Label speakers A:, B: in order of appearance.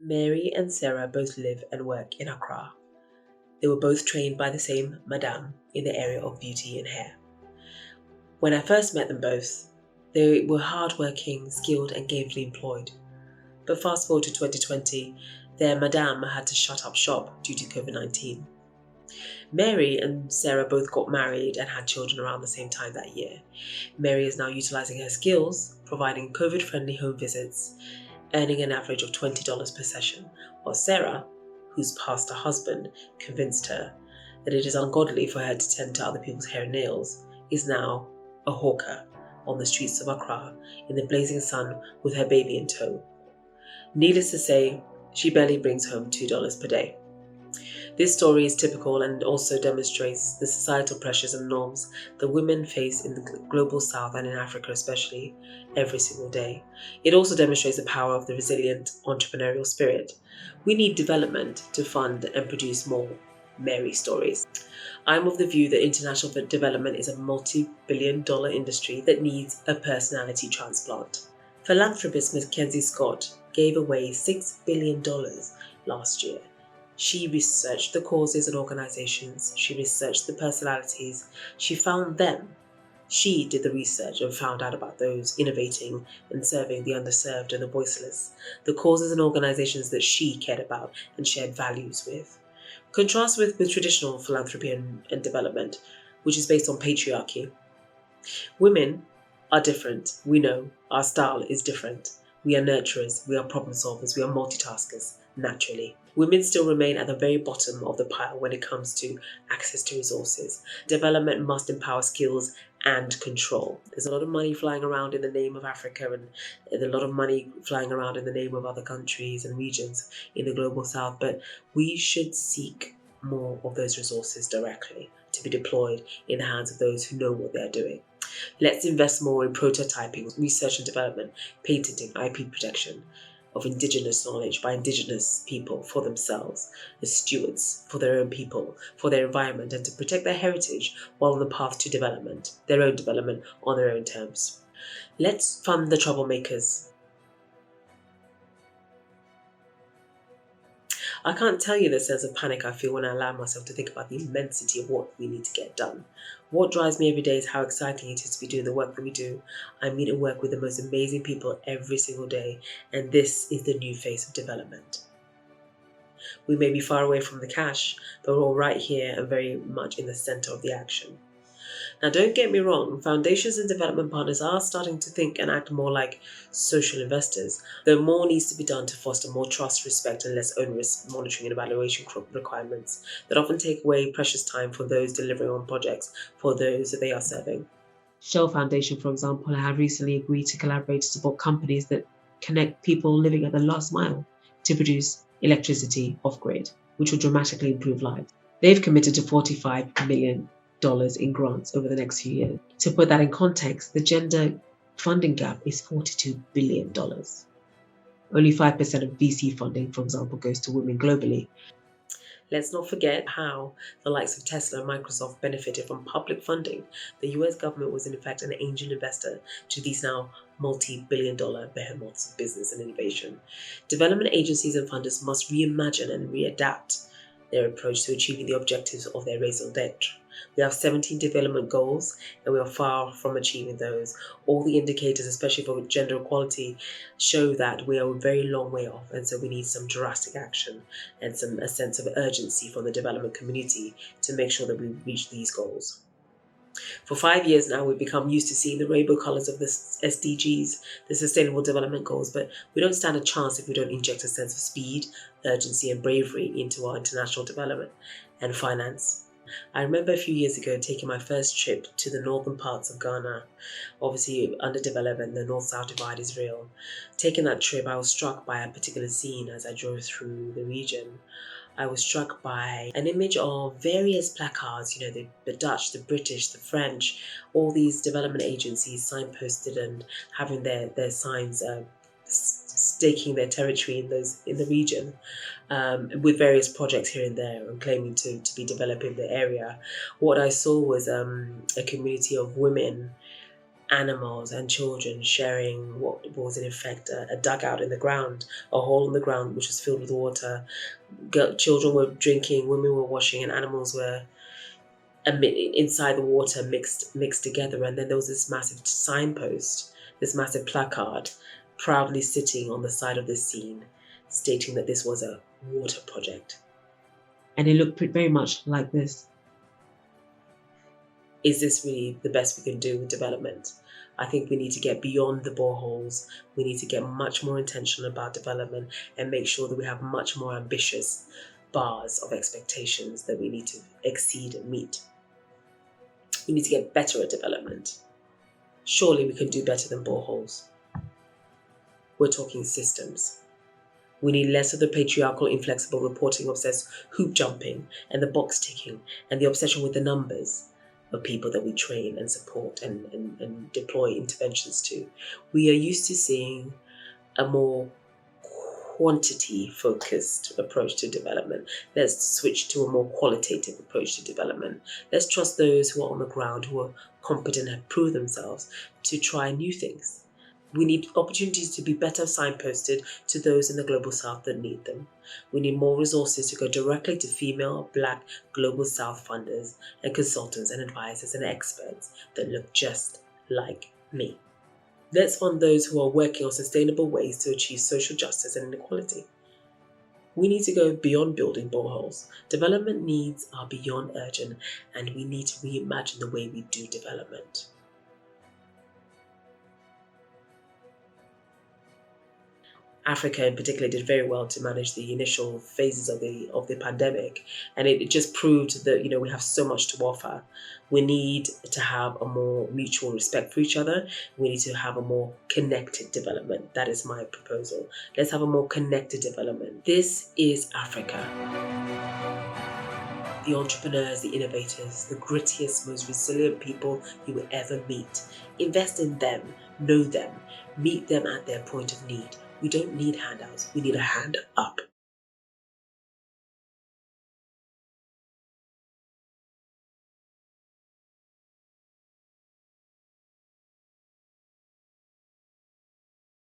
A: Mary and Sarah both live and work in Accra. They were both trained by the same madame in the area of beauty and hair. When I first met them both, they were hardworking, skilled and gainfully employed. But fast forward to 2020, their madame had to shut up shop due to COVID-19. Mary and Sarah both got married and had children around the same time that year. Mary is now utilizing her skills, providing COVID-friendly home visits, earning an average of $20 per session, while Sarah, whose pastor husband convinced her that it is ungodly for her to tend to other people's hair and nails, is now a hawker on the streets of Accra in the blazing sun with her baby in tow. Needless to say, she barely brings home $2 per day. This story is typical and also demonstrates the societal pressures and norms that women face in the global south and in Africa especially every single day. It also demonstrates the power of the resilient entrepreneurial spirit. We need development to fund and produce more Mary stories. I'm of the view that international development is a multi-billion-dollar industry that needs a personality transplant. Philanthropist Mackenzie Scott gave away $6 billion last year. She researched the causes and organizations. She researched the personalities. She found them. She did the research and found out about those innovating and serving the underserved and the voiceless, the causes and organizations that she cared about and shared values with. Contrast with traditional philanthropy and development, which is based on patriarchy. Women are different. We know our style is different. We are nurturers, we are problem solvers, we are multitaskers, naturally. Women still remain at the very bottom of the pile when it comes to access to resources. Development must empower skills and control. There's a lot of money flying around in the name of Africa, and there's a lot of money flying around in the name of other countries and regions in the global south, but we should seek more of those resources directly to be deployed in the hands of those who know what they're doing. Let's invest more in prototyping, research and development, patenting, IP protection of indigenous knowledge by indigenous people for themselves, as stewards for their own people, for their environment, and to protect their heritage while on the path to development, their own development on their own terms. Let's fund the troublemakers. I can't tell you the sense of panic I feel when I allow myself to think about the immensity of what we need to get done. What drives me every day is how exciting it is to be doing the work that we do. I meet and work with the most amazing people every single day, and this is the new phase of development. We may be far away from the cash, but we're all right here and very much in the center of the action. Now, don't get me wrong, foundations and development partners are starting to think and act more like social investors, though more needs to be done to foster more trust, respect, and less onerous monitoring and evaluation requirements that often take away precious time for those delivering on projects for those that they are serving. Shell Foundation, for example, have recently agreed to collaborate to support companies that connect people living at the last mile to produce electricity off-grid, which will dramatically improve lives. They've committed to $45 million in grants over the next few years. To put that in context, the gender funding gap is $42 billion. Only 5% of VC funding, for example, goes to women globally. Let's not forget how the likes of Tesla and Microsoft benefited from public funding. The US government was in effect an angel investor to these now multi-billion-dollar behemoths of business and innovation. Development agencies and funders must reimagine and readapt their approach to achieving the objectives of their raison d'etre. We have 17 development goals, and we are far from achieving those. All the indicators, especially for gender equality, show that we are a very long way off, and so we need some drastic action and a sense of urgency from the development community to make sure that we reach these goals. For 5 years now, we've become used to seeing the rainbow colors of the SDGs, the Sustainable Development Goals, but we don't stand a chance if we don't inject a sense of speed, urgency, and bravery into our international development and finance. I remember a few years ago taking my first trip to the northern parts of Ghana. Obviously, underdevelopment, the north-south divide is real. Taking that trip, I was struck by a particular scene as I drove through the region. I was struck by an image of various placards, the Dutch, the British, the French, all these development agencies signposted and having their signs staking their territory in the region, with various projects here and there and claiming to be developing the area. What I saw was a community of women animals and children sharing what was in effect a dugout in the ground, a hole in the ground which was filled with water. Children were drinking, women were washing, and animals were inside the water mixed together. And then there was this massive signpost, this massive placard, proudly sitting on the side of the scene, stating that this was a water project. And it looked very much like this. Is this really the best we can do with development? I think we need to get beyond the boreholes. We need to get much more intentional about development and make sure that we have much more ambitious bars of expectations that we need to exceed and meet. We need to get better at development. Surely we can do better than boreholes. We're talking systems. We need less of the patriarchal, inflexible, reporting obsessed hoop jumping and the box ticking and the obsession with the numbers of people that we train and support and deploy interventions to. We are used to seeing a more quantity-focused approach to development. Let's switch to a more qualitative approach to development. Let's trust those who are on the ground, who are competent and have proved themselves, to try new things. We need opportunities to be better signposted to those in the Global South that need them. We need more resources to go directly to female, Black, Global South funders and consultants and advisors and experts that look just like me. Let's fund those who are working on sustainable ways to achieve social justice and inequality. We need to go beyond building boreholes. Development needs are beyond urgent, and we need to reimagine the way we do development. Africa in particular did very well to manage the initial phases of the pandemic, and it just proved that we have so much to offer. We need to have a more mutual respect for each other. We need to have a more connected development. That is my proposal. Let's have a more connected development. This is Africa. The entrepreneurs, the innovators, the grittiest, most resilient people you will ever meet. Invest in them, know them, meet them at their point of need. We don't need handouts, we need a hand up.